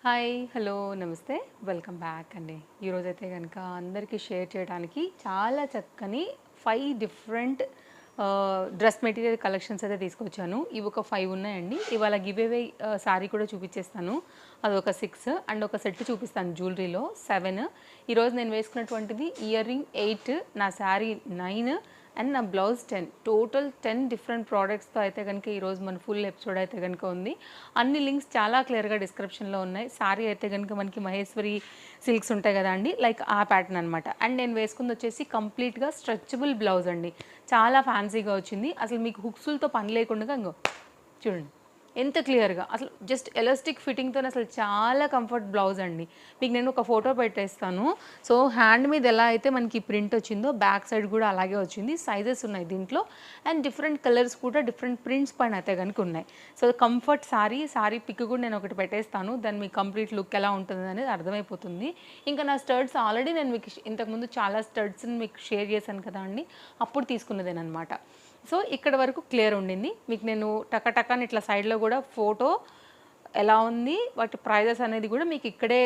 Hi hello నమస్తే welcome back అండి. ఈరోజైతే కనుక అందరికీ షేర్ చేయడానికి చాలా చక్కని 5 డిఫరెంట్ డ్రెస్ మెటీరియల్ కలెక్షన్స్ అయితే తీసుకొచ్చాను. ఇవి ఒక 5 ఉన్నాయండి. ఇవాళ గివ్ అవే శారీ కూడా చూపించేస్తాను. అది ఒక 6 అండ్ ఒక సెట్ చూపిస్తాను జ్యువెలరీలో 7. ఈరోజు నేను వేసుకున్నటువంటిది ఇయర్ రింగ్ 8, నా శారీ 9 అండ్ నా బ్లౌజ్ 10. టోటల్ 10 డిఫరెంట్ ప్రోడక్ట్స్తో అయితే కనుక ఈరోజు మన ఫుల్ ఎపిసోడ్ అయితే కనుక ఉంది. అన్ని లింక్స్ చాలా క్లియర్గా డిస్క్రిప్షన్లో ఉన్నాయి. సారీ అయితే కనుక మనకి మహేశ్వరి సిల్క్స్ ఉంటాయి కదా అండి, లైక్ ఆ ప్యాటర్న్ అనమాట. అండ్ నేను వేసుకుంది వచ్చేసి కంప్లీట్గా స్ట్రెచబుల్ బ్లౌజ్ అండి. చాలా ఫ్యాన్సీగా వచ్చింది. అసలు మీకు హుక్సులతో పని లేకుండా ఇంకో చూడండి ఎంత క్లియర్గా, అసలు జస్ట్ ఎలాస్టిక్ ఫిట్టింగ్తో అసలు చాలా కంఫర్ట్ బ్లౌజ్ అండి. మీకు నేను ఒక ఫోటో పెట్టేస్తాను. సో హ్యాండ్ మీద ఎలా అయితే మనకి ప్రింట్ వచ్చిందో బ్యాక్ సైడ్ కూడా అలాగే వచ్చింది. సైజెస్ ఉన్నాయి దీంట్లో అండ్ డిఫరెంట్ కలర్స్ కూడా డిఫరెంట్ ప్రింట్స్ పైన అయితే కనుక ఉన్నాయి. సో కంఫర్ట్ సారీ పిక్ కూడా నేను ఒకటి పెట్టేస్తాను. దాని మీ కంప్లీట్ లుక్ ఎలా ఉంటుంది అనేది అర్థమైపోతుంది. ఇంకా నా స్టర్ట్స్ ఆల్రెడీ నేను మీకు ఇంతకుముందు చాలా స్టర్ట్స్ని మీకు షేర్ చేశాను కదా అండి, అప్పుడు తీసుకున్నదేనమాట. సో ఇక్కడ వరకు క్లియర్ ఉండింది. మీకు నేను టకటకాని ఇట్లా సైడ్లో కూడా ఫోటో ఎలా ఉంది, వాటి ప్రైజెస్ అనేది కూడా మీకు ఇక్కడే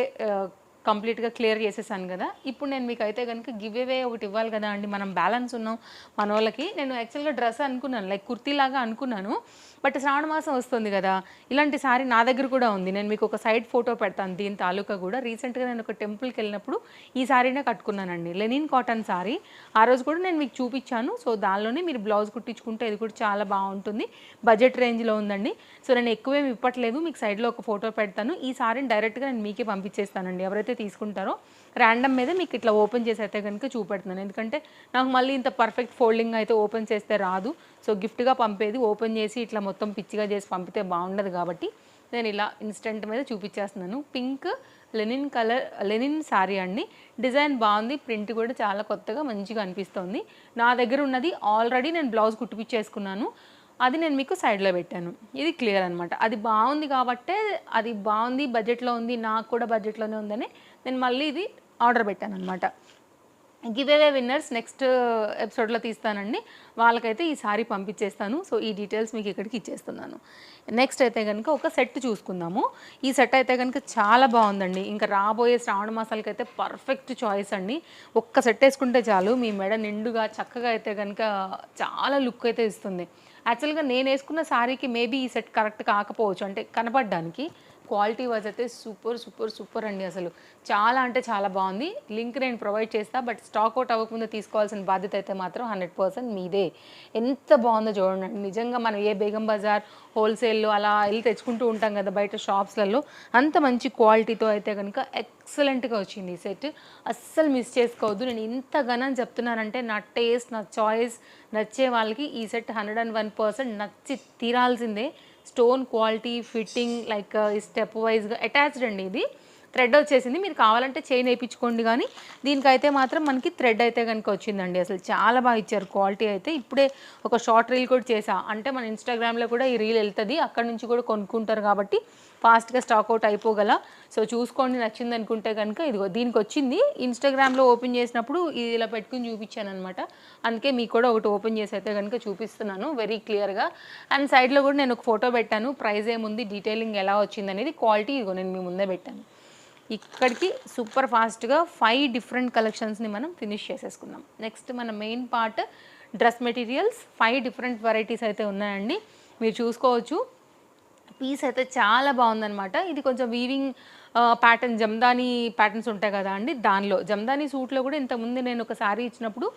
కంప్లీట్గా క్లియర్ చేసేసాను కదా. ఇప్పుడు నేను మీకు అయితే కనుక గివ్ అవే ఒకటి ఇవ్వాలి కదా అండి. మనం బ్యాలెన్స్ ఉన్నాం మన వాళ్ళకి. నేను యాక్చువల్గా డ్రెస్ అనుకున్నాను, లైక్ కుర్తీలాగా అనుకున్నాను. బట్ శ్రావణ మాసం వస్తుంది కదా, ఇలాంటి శారీ నా దగ్గర కూడా ఉంది. నేను మీకు ఒక సైడ్ ఫోటో పెడతాను దీని తాలూకా కూడా. రీసెంట్గా నేను ఒక టెంపుల్కి వెళ్ళినప్పుడు ఈ శారీనే కట్టుకున్నానండి, లెనిన్ కాటన్ శారీ. ఆ రోజు కూడా నేను మీకు చూపించాను. సో దానిలోనే మీరు బ్లౌజ్ కుట్టించుకుంటే ఇది కూడా చాలా బాగుంటుంది. బడ్జెట్ రేంజ్లో ఉందండి. సో నేను ఎక్కువేమి ఇవ్వట్లేదు, మీకు సైడ్లో ఒక ఫోటో పెడతాను. ఈ శారీని డైరెక్ట్గా నేను మీకే పంపించేస్తానండి. ఎవరైతే తీసుకుంటారో ర్యాండమ్ మీద మీకు ఇట్లా ఓపెన్ చేసి అయితే కనుక చూపెడుతున్నాను. ఎందుకంటే నాకు మళ్ళీ ఇంత పర్ఫెక్ట్ ఫోల్డింగ్ అయితే ఓపెన్ చేస్తే రాదు. సో గిఫ్ట్గా పంపేది ఓపెన్ చేసి ఇట్లా మొత్తం పిచ్చిగా చేసి పంపితే బాగుండదు కాబట్టి నేను ఇలా ఇన్స్టెంట్ మీద చూపించేస్తున్నాను. పింక్ లెనిన్ శారీ అండి. డిజైన్ బాగుంది, ప్రింట్ కూడా చాలా కొత్తగా మంచిగా అనిపిస్తుంది. నా దగ్గర ఉన్నది ఆల్రెడీ నేను బ్లౌజ్ కుట్టిపించేసుకున్నాను, అది నేను మీకు సైడ్లో పెట్టాను. ఇది క్లియర్ అనమాట. అది బాగుంది కాబట్టే, అది బాగుంది బడ్జెట్లో ఉంది, నాకు కూడా బడ్జెట్లోనే ఉందని నేను మళ్ళీ ఇది ఆర్డర్ పెట్టాను అనమాట. గివ్ అవే విన్నర్స్ నెక్స్ట్ ఎపిసోడ్లో తీస్తానండి. వాళ్ళకైతే ఈ సారీ పంపించేస్తాను. సో ఈ డీటెయిల్స్ మీకు ఇక్కడికి ఇచ్చేస్తున్నాను. నెక్స్ట్ అయితే కనుక ఒక సెట్ చూసుకుందాము. ఈ సెట్ అయితే కనుక చాలా బాగుందండి. ఇంకా రాబోయే శ్రావణ మాసాలకైతే పర్ఫెక్ట్ చాయిస్ అండి. ఒక్క సెట్ వేసుకుంటే చాలు, మీ మెడ నిండుగా చక్కగా అయితే కనుక చాలా లుక్ అయితే ఇస్తుంది. యాక్చువల్గా నేను వేసుకున్న శారీకి మేబీ ఈ సెట్ కరెక్ట్ కాకపోవచ్చు, అంటే కనపడడానికి. క్వాలిటీ వైజ్ అయితే సూపర్ సూపర్ సూపర్ అండి. అసలు చాలా అంటే చాలా బాగుంది. లింక్ నేను ప్రొవైడ్ చేస్తా, బట్ స్టాక్ అవుట్ అవ్వకముందు తీసుకోవాల్సిన బాధ్యత అయితే మాత్రం 100% మీదే. ఎంత బాగుందో చూడండి. నిజంగా మనం ఏ బేగం బజార్ హోల్సేల్లో అలా వెళ్ళి తెచ్చుకుంటూ ఉంటాం కదా బయట షాప్స్లలో, అంత మంచి క్వాలిటీతో అయితే కనుక ఎక్సలెంట్గా వచ్చింది ఈ సెట్. అస్సలు మిస్ చేసుకోవద్దు. నేను ఇంతగానో చెప్తున్నానంటే నా టేస్ట్, నా చాయిస్ నచ్చే వాళ్ళకి ఈ సెట్ 101% నచ్చి తీరాల్సిందే. Stone quality, fitting, like step వైజ్గా అటాచ్డ్ అండి. ఇది థ్రెడ్ వచ్చేసింది, మీరు కావాలంటే చైన్ వేయించుకోండి. కానీ దీనికైతే మాత్రం మనకి థ్రెడ్ అయితే కనుక వచ్చిందండి. అసలు చాలా బాగా ఇచ్చారు క్వాలిటీ అయితే. ఇప్పుడే ఒక షార్ట్ రీల్ కూడా చేసా, అంటే మన ఇన్స్టాగ్రామ్లో కూడా ఈ రీల్ వెళ్తుంది, అక్కడ నుంచి కూడా కొనుక్కుంటారు కాబట్టి ఫాస్ట్గా స్టాక్ అవుట్ అయిపోగల. సో చూసుకోండి, నచ్చింది అనుకుంటే కనుక ఇదిగో దీనికి వచ్చింది. ఇన్స్టాగ్రామ్లో ఓపెన్ చేసినప్పుడు ఇది ఇలా పెట్టుకుని చూపించాను అనమాట. అందుకే మీకు కూడా ఒకటి ఓపెన్ చేసి అయితే కనుక చూపిస్తున్నాను వెరీ క్లియర్గా. అండ్ సైడ్లో కూడా నేను ఒక ఫోటో పెట్టాను, ప్రైస్ ఏముంది, డీటెయిలింగ్ ఎలా వచ్చింది అనేది, క్వాలిటీ ఇదిగో నేను మీ ముందే పెట్టాను. ఇక్కడికి సూపర్ ఫాస్ట్గా 5 డిఫరెంట్ కలెక్షన్స్ని మనం ఫినిష్ చేసేసుకుందాం. నెక్స్ట్ మన main part dress materials. 5 different varieties అయితే ఉన్నాయండి, మీరు చూసుకోవచ్చు. పీస్ అయితే చాలా బాగుందనమాట. ఇది కొంచెం వీవింగ్ ప్యాటర్న్, జమ్దానీ ప్యాటర్న్స్ ఉంటాయి కదా అండి, దానిలో జమ్దానీ సూట్లో కూడా ఇంతకుముందు నేను ఒక శారీ ఇచ్చినప్పుడు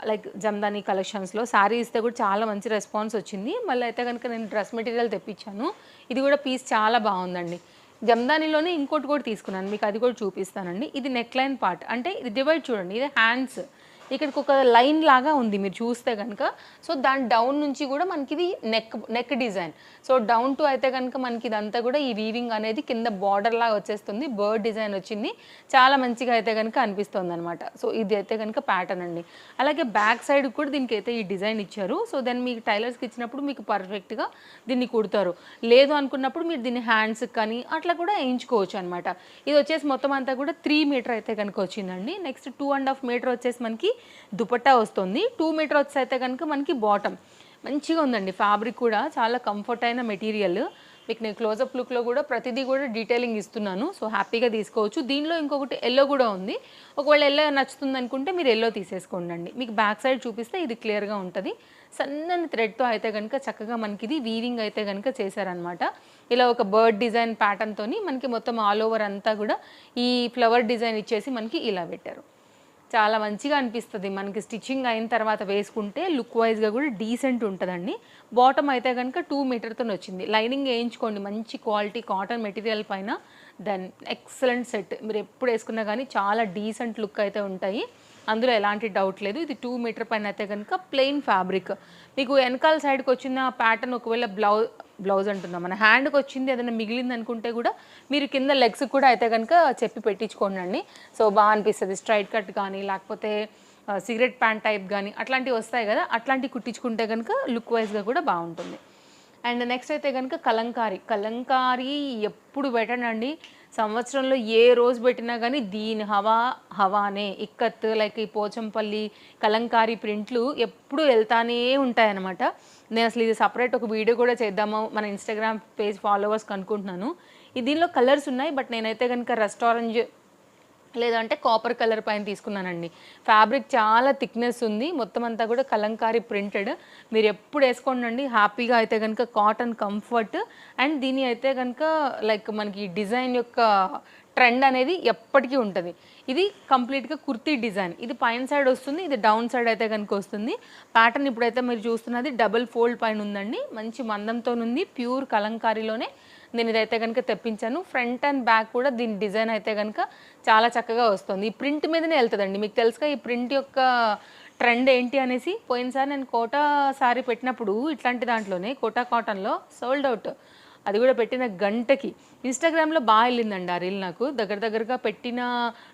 లైక్ జమ్దానీ కలెక్షన్స్లో శారీ ఇస్తే కూడా చాలా మంచి రెస్పాన్స్ వచ్చింది. మళ్ళీ అయితే కనుక నేను డ్రెస్ మెటీరియల్ తెప్పించాను. ఇది కూడా పీస్ చాలా బాగుందండి. జమ్దానీలోనే ఇంకోటి కూడా తీసుకున్నాను, మీకు అది కూడా చూపిస్తానండి. ఇది నెక్ లైన్ పార్ట్, అంటే ఇది డివైడ్ చూడండి, ఇది హ్యాండ్స్, ఇక్కడికి ఒక లైన్ లాగా ఉంది మీరు చూస్తే కనుక. సో దాని డౌన్ నుంచి కూడా మనకి ఇది neck design. So down to అయితే కనుక మనకి ఇదంతా కూడా ఈ వీవింగ్ అనేది కింద బార్డర్ లాగా వచ్చేస్తుంది, బర్డ్ డిజైన్ వచ్చింది, చాలా మంచిగా అయితే కనుక అనిపిస్తుంది అనమాట. సో ఇది అయితే కనుక ప్యాటర్న్ అండి. అలాగే బ్యాక్ సైడ్ కూడా దీనికి అయితే ఈ డిజైన్ ఇచ్చారు. సో దాన్ని మీకు టైలర్స్కి ఇచ్చినప్పుడు మీకు పర్ఫెక్ట్గా దీన్ని కుడతారు. లేదు అనుకున్నప్పుడు మీరు దీన్ని హ్యాండ్స్కి కానీ అట్లా కూడా వేయించుకోవచ్చు అనమాట. ఇది వచ్చేసి మొత్తం అంతా కూడా 3 మీటర్ అయితే కనుక వచ్చిందండి. నెక్స్ట్ 2.5 మీటర్ వచ్చేసి మనకి దుపట్టా వస్తుంది. 2 మీటర్ వచ్చి అయితే కనుక మనకి బాటమ్ మంచిగా ఉందండి. ఫ్యాబ్రిక్ కూడా చాలా కంఫర్ట్ అయిన మెటీరియల్. మీకు నేను క్లోజప్ లుక్లో కూడా ప్రతిదీ కూడా డీటెయిలింగ్ ఇస్తున్నాను. సో హ్యాపీగా తీసుకోవచ్చు. దీనిలో ఇంకొకటి ఎల్లో కూడా ఉంది. ఒకవేళ ఎల్లో నచ్చుతుంది అనుకుంటే మీరు ఎల్లో తీసేసుకోండి. మీకు బ్యాక్ సైడ్ చూపిస్తే ఇది క్లియర్గా ఉంటుంది. సన్నని థ్రెడ్తో అయితే కనుక చక్కగా మనకి ఇది వీవింగ్ అయితే కనుక చేశారనమాట. ఇలా ఒక బర్డ్ డిజైన్ ప్యాటర్న్తో మనకి మొత్తం ఆల్ ఓవర్ అంతా కూడా ఈ ఫ్లవర్ డిజైన్ ఇచ్చేసి మనకి ఇలా పెట్టారు. చాలా మంచిగా అనిపిస్తుంది మనకి స్టిచ్చింగ్ అయిన తర్వాత వేసుకుంటే లుక్ వైజ్గా కూడా డీసెంట్ ఉంటుందండి. బాటమ్ అయితే కనుక 2 మీటర్తో వచ్చింది. లైనింగ్ వేయించుకోండి మంచి క్వాలిటీ కాటన్ మెటీరియల్ పైన, దెన్ ఎక్సలెంట్ సెట్. మీరు ఎప్పుడు వేసుకున్నా కానీ చాలా డీసెంట్ లుక్ అయితే ఉంటాయి, అందులో ఎలాంటి డౌట్ లేదు. ఇది 2 మీటర్ పైన అయితే కనుక ప్లెయిన్ ఫ్యాబ్రిక్. మీకు వెనకాల సైడ్కి వచ్చిన ప్యాటర్న్ ఒకవేళ బ్లౌజ్ అంటున్నాం మన హ్యాండ్కి వచ్చింది ఏదైనా మిగిలింది అనుకుంటే కూడా మీరు కింద లెగ్స్ కూడా అయితే కనుక చెప్పి పెట్టించుకోండి. సో బాగా అనిపిస్తుంది. స్ట్రైట్ కట్ కానీ లేకపోతే సిగరెట్ ప్యాంట్ టైప్ కానీ అట్లాంటివి వస్తాయి కదా, అట్లాంటివి కుట్టించుకుంటే కనుక లుక్ వైజ్గా కూడా బాగుంటుంది. అండ్ నెక్స్ట్ అయితే కనుక కలంకారీ ఎప్పుడు పెట్టనండి, సంవత్సరంలో ఏ రోజు పెట్టినా కానీ దీని హవానే. ఇక్కత్ లైక్ ఈ పోచంపల్లి కలంకారీ ప్రింట్లు ఎప్పుడు వెళ్తానే ఉంటాయన్నమాట. నేను అసలు ఇది సపరేట్ ఒక వీడియో కూడా చేద్దాము మన ఇన్స్టాగ్రామ్ పేజ్ ఫాలోవర్స్కి అనుకుంటున్నాను. దీనిలో కలర్స్ ఉన్నాయి, బట్ నేనైతే కనుక రస్ట్ ఆరెంజ్ లేదంటే కాపర్ కలర్ పైన తీసుకున్నానండి. ఫ్యాబ్రిక్ చాలా థిక్నెస్ ఉంది, మొత్తం అంతా కూడా కలంకారీ ప్రింటెడ్. మీరు ఎప్పుడు వేసుకోండి హ్యాపీగా అయితే కనుక కాటన్ కంఫర్ట్. అండ్ దీని అయితే కనుక లైక్ మనకి డిజైన్ యొక్క ట్రెండ్ అనేది ఎప్పటికీ ఉంటుంది. ఇది కంప్లీట్గా కుర్తీ డిజైన్. ఇది పైన సైడ్ వస్తుంది, ఇది డౌన్ సైడ్ అయితే కనుక వస్తుంది. ప్యాటర్న్ ఇప్పుడైతే మీరు చూస్తున్నది డబుల్ ఫోల్డ్ పైన ఉందండి, మంచి మందంతో ఉంది, ప్యూర్ కలంకారీలోనే నేను ఇదైతే కనుక తెప్పించాను. ఫ్రంట్ అండ్ బ్యాక్ కూడా దీని డిజైన్ అయితే కనుక చాలా చక్కగా వస్తుంది. ఈ ప్రింట్ మీదనే వెళ్తుందండి. మీకు తెలుసుగా ఈ ప్రింట్ యొక్క ట్రెండ్ ఏంటి అనేసి. పోయినసారి నేను కోటా సారీ పెట్టినప్పుడు ఇట్లాంటి దాంట్లోనే కోటా కాటన్లో సోల్డ్ అవుట్, అది కూడా పెట్టిన గంటకి. ఇన్స్టాగ్రామ్లో బాగా వెళ్ళిందండి ఆ రీల్. నాకు దగ్గరగా పెట్టిన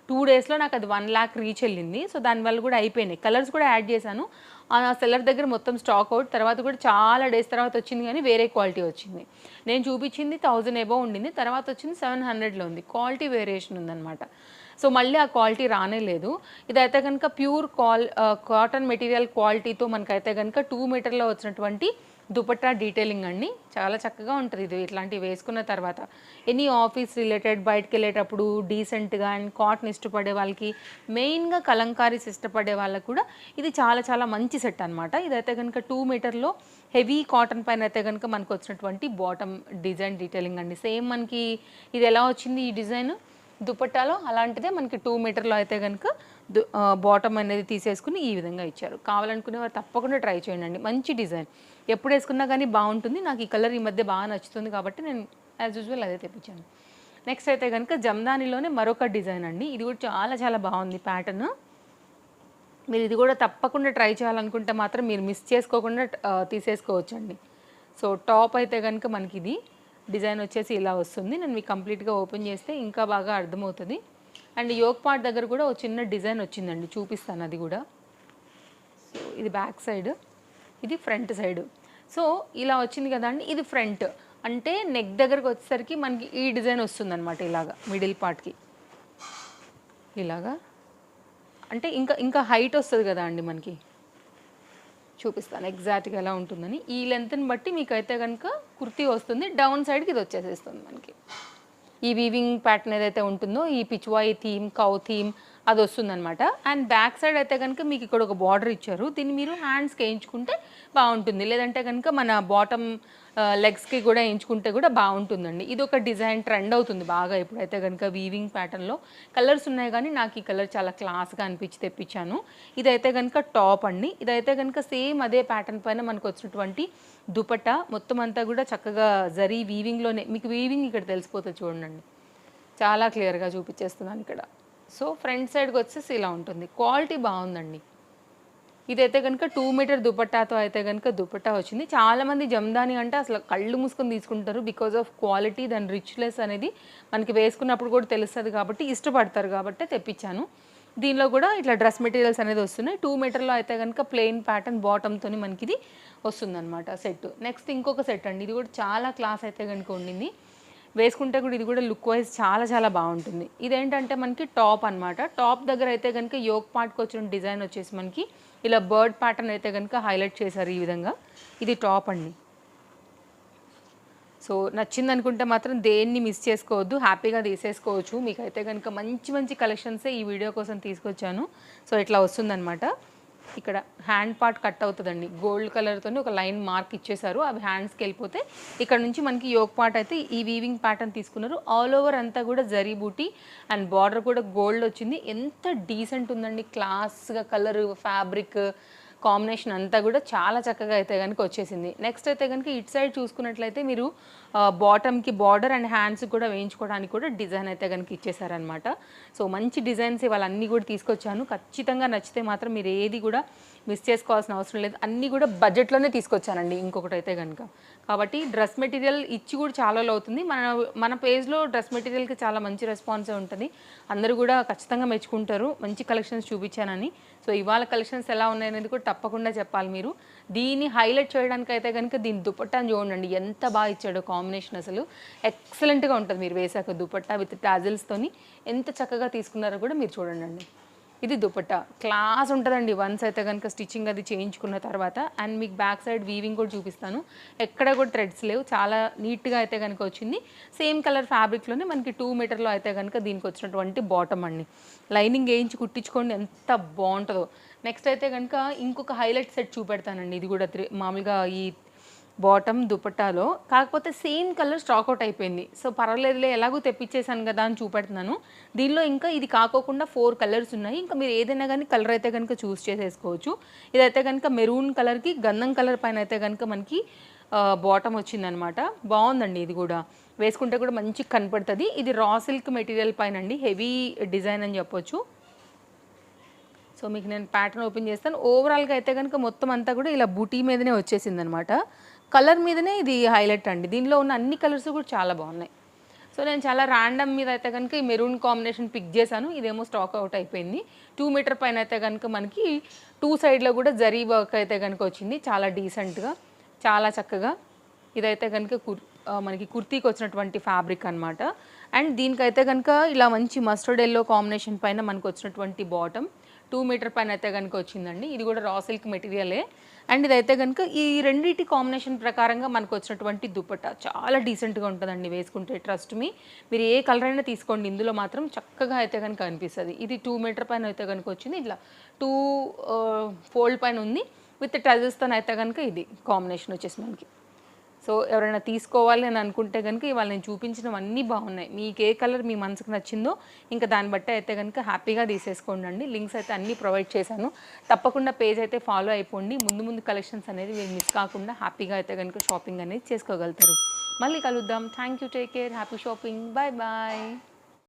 2 డేస్లో నాకు అది 1 lakh రీచ్ వెళ్ళింది. సో దానివల్ల కూడా అయిపోయినాయి. కలర్స్ కూడా యాడ్ చేశాను. ఆ సెల్లర్ దగ్గర మొత్తం స్టాక్ అవుట్. తర్వాత కూడా చాలా డేస్ తర్వాత వచ్చింది, కానీ వేరే క్వాలిటీ వచ్చింది. నేను చూపించింది 1000 అబౌవ్ ఉండింది, తర్వాత వచ్చింది 700లో ఉంది. క్వాలిటీ వేరియేషన్ ఉందన్నమాట. సో మళ్ళీ ఆ క్వాలిటీ రానే లేదు. ఇదైతే కనుక ప్యూర్ కాటన్ మెటీరియల్ క్వాలిటీతో మనకైతే కనుక 2 మీటర్లో వచ్చినటువంటి దుపట్టా డీటెయిలింగ్ అండి. చాలా చక్కగా ఉంటుంది ఇది ఇట్లాంటివి వేసుకున్న తర్వాత. ఎనీ ఆఫీస్ రిలేటెడ్ బయటకు వెళ్ళేటప్పుడు డీసెంట్గా అండ్ కాటన్ ఇష్టపడే వాళ్ళకి, మెయిన్గా కలంకారీస్ ఇష్టపడే వాళ్ళకి కూడా ఇది చాలా మంచి సెట్ అనమాట. ఇదైతే కనుక 2 మీటర్లో హెవీ కాటన్ పైన అయితే కనుక మనకు వచ్చినటువంటి బాటమ్ డిజైన్ డీటెయిలింగ్ అండి. సేమ్ మనకి ఇది ఎలా వచ్చింది ఈ డిజైన్ దుపట్టాలో, అలాంటిదే మనకి 2 మీటర్లో అయితే కనుక బాటమ్ అనేది తీసేసుకుని ఈ విధంగా ఇచ్చారు. కావాలనుకునే వారు తప్పకుండా ట్రై చేయండి. మంచి డిజైన్, ఎప్పుడు వేసుకున్నా కానీ బాగుంటుంది. నాకు ఈ కలర్ ఈ మధ్య బాగా నచ్చుతుంది కాబట్టి నేను యాజ్ యూజువల్ అదే తెప్పించాను. నెక్స్ట్ అయితే కనుక జమ్దానిలోనే మరొక డిజైన్ అండి. ఇది కూడా చాలా బాగుంది ప్యాటర్న్. మీరు ఇది కూడా తప్పకుండా ట్రై చేయాలనుకుంటే మాత్రం మీరు మిస్ చేసుకోకుండా తీసేసుకోవచ్చండి. సో టాప్ అయితే కనుక మనకి ఇది డిజైన్ వచ్చేసి ఇలా వస్తుంది. నేను మీకు కంప్లీట్గా ఓపెన్ చేస్తే ఇంకా బాగా అర్థమవుతుంది. అండ్ యోక్ పార్ట్ దగ్గర కూడా ఒక చిన్న డిజైన్ వచ్చిందండి, చూపిస్తాను అది కూడా. సో ఇది బ్యాక్ సైడ్, ఇది ఫ్రంట్ సైడ్. సో ఇలా వచ్చింది కదా అండి, ఇది ఫ్రంట్. అంటే నెక్ దగ్గరకు వచ్చేసరికి మనకి ఈ డిజైన్ వస్తుంది అనమాట. ఇలాగా మిడిల్ పార్ట్కి ఇలాగా, అంటే ఇంకా హైట్ వస్తుంది కదా అండి మనకి. చూపిస్తాను ఎగ్జాక్ట్గా ఎలా ఉంటుందని. ఈ లెంత్ని బట్టి మీకు అయితే కనుక కుర్తీ వస్తుంది. డౌన్ సైడ్కి ఇది వచ్చేసేస్తుంది మనకి. ఈ వీవింగ్ ప్యాటర్న్ ఏదైతే ఉంటుందో ఈ పిచ్వాయి థీమ్, కౌ థీమ్ అది వస్తుందన్నమాట. అండ్ బ్యాక్ సైడ్ అయితే కనుక మీకు ఇక్కడ ఒక బార్డర్ ఇచ్చారు. దీన్ని మీరు హ్యాండ్స్కి వేయించుకుంటే బాగుంటుంది, లేదంటే కనుక మన బాటమ్ లెగ్స్కి కూడా వేయించుకుంటే కూడా బాగుంటుందండి. ఇది ఒక డిజైన్ ట్రెండ్ అవుతుంది బాగా ఇప్పుడైతే కనుక వీవింగ్ ప్యాటర్న్లో. కలర్స్ ఉన్నాయి కానీ నాకు ఈ కలర్ చాలా క్లాస్గా అనిపించి తెప్పించాను. ఇదైతే కనుక టాప్ అండి. ఇదైతే కనుక సేమ్ అదే ప్యాటర్న్ పైన మనకు వచ్చినటువంటి దుపట్టా. మొత్తం అంతా కూడా చక్కగా జరీ వీవింగ్లోనే, మీకు వీవింగ్ ఇక్కడ తెలిసిపోతుంది చూడండి, చాలా క్లియర్గా చూపించేస్తున్నాను ఇక్కడ. సో ఫ్రంట్ సైడ్కి వచ్చేసి ఇలా ఉంటుంది. క్వాలిటీ బాగుందండి. ఇదైతే కనుక 2 మీటర్ దుపట్టాతో అయితే కనుక దుపట్టా వచ్చింది. చాలామంది జమ్దాని అంటే అసలు కళ్ళు మూసుకొని తీసుకుంటారు, బికాజ్ ఆఫ్ క్వాలిటీ, దాని రిచ్నెస్ అనేది మనకి వేసుకున్నప్పుడు కూడా తెలుస్తుంది కాబట్టి ఇష్టపడతారు కాబట్టి తెప్పించాను. దీనిలో కూడా ఇట్లా డ్రెస్ మెటీరియల్స్ అనేది వస్తున్నాయి. 2 మీటర్లో అయితే కనుక ప్లెయిన్ ప్యాటర్న్ బాటమ్తో మనకి ఇది వస్తుందన్నమాట సెట్. నెక్స్ట్ ఇంకొక సెట్ అండి, ఇది కూడా చాలా క్లాస్ అయితే కనుక ఉండింది. వేసుకుంటే కూడా ఇది కూడా లుక్ వైజ్ చాలా బాగుంటుంది. ఇదేంటంటే మనకి టాప్ అనమాట. టాప్ దగ్గర అయితే కనుక యోక్ పార్ట్కి వచ్చిన డిజైన్ వచ్చేసి మనకి ఇలా బర్డ్ ప్యాటర్న్ అయితే కనుక హైలైట్ చేశారు ఈ విధంగా. ఇది టాప్ అండి. సో నచ్చింది అనుకుంటే మాత్రం దేన్ని మిస్ చేసుకోవద్దు, హ్యాపీగా తీసేసుకోవచ్చు. మీకైతే కనుక మంచి మంచి కలెక్షన్సే ఈ వీడియో కోసం తీసుకొచ్చాను. సో ఇట్లా వస్తుందన్నమాట. ఇక్కడ హ్యాండ్ పార్ట్ కట్ అవుతుందండి, గోల్డ్ కలర్తోని ఒక లైన్ మార్క్ ఇచ్చేసారు. అవి హ్యాండ్స్కి వెళ్ళిపోతే ఇక్కడ నుంచి మనకి యోక్ పార్ట్ అయితే ఈ వీవింగ్ ప్యాటర్న్ తీసుకున్నారు. ఆల్ ఓవర్ అంతా కూడా జరీ బూటీ అండ్ బార్డర్ కూడా గోల్డ్ వచ్చింది. ఎంత డీసెంట్ ఉందండి, క్లాస్గా కలర్ ఫ్యాబ్రిక్ కాంబినేషన్ అంతా కూడా చాలా చక్కగా అయితే కనుక వచ్చేసింది. నెక్స్ట్ అయితే కనుక ఇటు సైడ్ చూసుకున్నట్లయితే మీరు బాటమ్కి బార్డర్ అండ్ హ్యాండ్స్ కూడా వేయించుకోవడానికి కూడా డిజైన్ అయితే కనుక ఇచ్చేసారనమాట. సో మంచి డిజైన్స్ ఇవాళ అన్నీ కూడా తీసుకొచ్చాను. ఖచ్చితంగా నచ్చితే మాత్రం మీరు ఏది కూడా మిస్ చేసుకోవాల్సిన అవసరం లేదు. అన్నీ కూడా బడ్జెట్లోనే తీసుకొచ్చానండి ఇంకొకటి అయితే కనుక. కాబట్టి డ్రెస్ మెటీరియల్ ఇచ్చి కూడా చాలా అవుతుంది. మన పేజ్లో డ్రెస్ మెటీరియల్కి చాలా మంచి రెస్పాన్సే ఉంటుంది. అందరూ కూడా ఖచ్చితంగా మెచ్చుకుంటారు మంచి కలెక్షన్స్ చూపించానని. సో ఇవాళ కలెక్షన్స్ ఎలా ఉన్నాయనేది కూడా తప్పకుండా చెప్పాలి మీరు. దీన్ని హైలైట్ చేయడానికి అయితే కనుక దీని దుపట్టాను చూడండి, ఎంత బాగా ఇచ్చాడో కాంబినేషన్. అసలు ఎక్సలెంట్గా ఉంటుంది మీరు వేసాక దుపట్టా విత్ టాజిల్స్తోని ఎంత చక్కగా తీసుకున్నారో కూడా మీరు చూడండి. ఇది దుపట్టా క్లాస్ ఉంటుందండి వన్స్ అయితే కనుక స్టిచ్చింగ్ అది చేయించుకున్న తర్వాత. అండ్ మీకు బ్యాక్ సైడ్ వీవింగ్ కూడా చూపిస్తాను, ఎక్కడ కూడా థ్రెడ్స్ లేవు, చాలా నీట్గా అయితే కనుక వచ్చింది. సేమ్ కలర్ ఫ్యాబ్రిక్లోనే మనకి 2 మీటర్లో అయితే కనుక దీనికి వచ్చినటువంటి బాటమ్ అండి. లైనింగ్ వేయించి కుట్టించుకోండి ఎంత బాగుంటుందో. నెక్స్ట్ అయితే కనుక ఇంకొక హైలైట్ సెట్ చూపెడతానండి. ఇది కూడా మామూలుగా ఈ బాటమ్ దుపట్టాలో, కాకపోతే సేమ్ కలర్ స్టాక్అవుట్ అయిపోయింది. సో పర్వాలేదులే, ఎలాగో తెప్పించేసాను కదా అని చూపెడుతున్నాను. దీనిలో ఇంకా ఇది కాకోకుండా 4 కలర్స్ ఉన్నాయి. ఇంకా మీరు ఏదైనా కానీ కలర్ అయితే కనుక చూస్ చేసేసుకోవచ్చు. ఇదైతే కనుక మెరూన్ కలర్కి గంధం కలర్ పైన అయితే కనుక మనకి బాటమ్ వచ్చిందనమాట. బాగుందండి, ఇది కూడా వేసుకుంటే కూడా మంచిగా కనపడుతుంది. ఇది రా సిల్క్ మెటీరియల్ పైన అండి, హెవీ డిజైన్ అని చెప్పొచ్చు. సో మీకు నేను ప్యాటర్న్ ఓపెన్ చేస్తాను. ఓవరాల్గా అయితే కనుక మొత్తం అంతా కూడా ఇలా బూటీ మీదనే వచ్చేసింది అనమాట. కలర్ మీదనే ఇది హైలైట్ అండి. దీనిలో ఉన్న అన్ని కలర్స్ కూడా చాలా బాగున్నాయి. సో నేను చాలా ర్యాండమ్ మీద అయితే కనుక ఈ మెరూన్ కాంబినేషన్ పిక్ చేశాను. ఇదేమో స్టాక్ అవుట్ అయిపోయింది. 2 మీటర్ పైన అయితే కనుక మనకి 2 సైడ్లో కూడా జరీ వర్క్ అయితే కనుక వచ్చింది. చాలా డీసెంట్గా, చాలా చక్కగా. ఇదైతే కనుక మనకి కుర్తీకి వచ్చినటువంటి ఫ్యాబ్రిక్ అనమాట. అండ్ దీనికైతే కనుక ఇలా మంచి మస్టర్డ్ ఎల్లో కాంబినేషన్ పైన మనకు వచ్చినటువంటి బాటమ్ 2 మీటర్ పైన అయితే కనుక వచ్చిందండి. ఇది కూడా రా సిల్క్ మెటీరియలే. అండ్ ఇదైతే కనుక ఈ రెండింటి కాంబినేషన్ ప్రకారంగా మనకు వచ్చినటువంటి దుపట్టా చాలా డీసెంట్గా ఉంటుందండి వేసుకుంటే. ట్రస్ట్ మీ, మీరు ఏ కలర్ అయినా తీసుకోండి, ఇందులో మాత్రం చక్కగా అయితే కనుక అనిపిస్తుంది. ఇది 2 మీటర్ పైన అయితే కనుక వచ్చింది. ఇట్లా 2 ఫోల్డ్ పైన ఉంది విత్ టజల్స్తో అయితే కనుక ఇది కాంబినేషన్ వచ్చేసి మనకి. సో ఎవరైనా తీసుకోవాలి అని అనుకుంటే కనుక ఇవాళ నేను చూపించినవన్నీ బాగున్నాయి. మీకు ఏ కలర్ మీ మనసుకు నచ్చిందో ఇంకా దాన్ని బట్టి అయితే కనుక హ్యాపీగా తీసేసుకోండి. లింక్స్ అయితే అన్నీ ప్రొవైడ్ చేశాను. తప్పకుండా పేజ్ అయితే ఫాలో అయిపోండి. ముందు ముందు కలెక్షన్స్ అనేది మీరు మిస్ కాకుండా హ్యాపీగా అయితే కనుక షాపింగ్ అనేది చేసుకోగలుగుతారు. మళ్ళీ కలుద్దాం. Thank you, take care, happy shopping, bye bye.